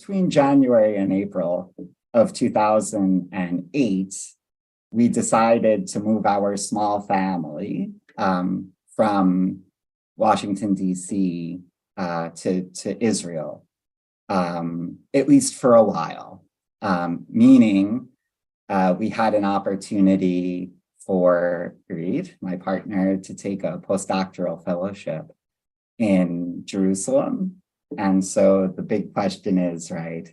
between January and April of 2008, we decided to move our small family from Washington, D.C. To Israel, at least for a while, meaning we had an opportunity for Reed, my partner, to take a postdoctoral fellowship in Jerusalem. And so the big question is, right,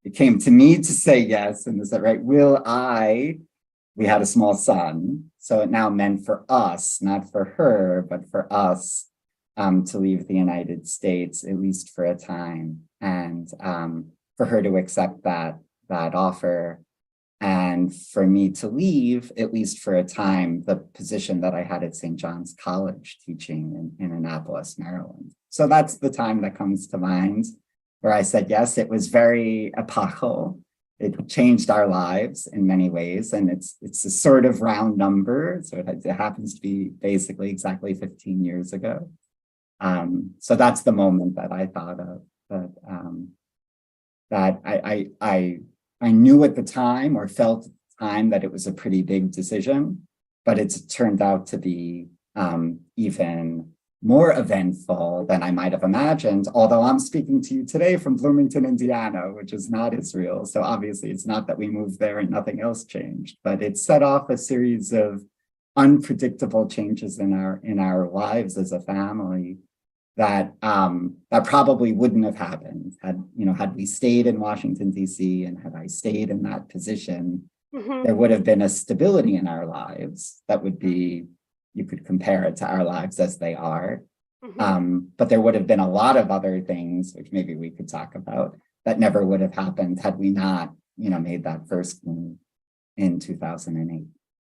it came to me to say yes, and is that right, we had a small son, so it now meant for us, not for her, but for us, to leave the United States, at least for a time, and for her to accept that offer, and for me to leave, at least for a time, the position that I had at St. John's College teaching in Annapolis, Maryland. So that's the time that comes to mind where I said yes. It was very epochal. It changed our lives in many ways, and it's a sort of round number. So it happens to be basically exactly 15 years ago. So that's the moment that I thought of, that I knew at the time, or felt at the time, that it was a pretty big decision, but it's turned out to be even more eventful than I might have imagined, although I'm speaking to you today from Bloomington, Indiana, which is not Israel. So obviously it's not that we moved there and nothing else changed, but it set off a series of unpredictable changes in our lives as a family that probably wouldn't have happened had we stayed in Washington, D.C., and had I stayed in that position. Mm-hmm. There would have been a stability in our lives that would be, you could compare it to our lives as they are. Mm-hmm. But there would have been a lot of other things, which maybe we could talk about, that never would have happened had we not, made that first move in 2008.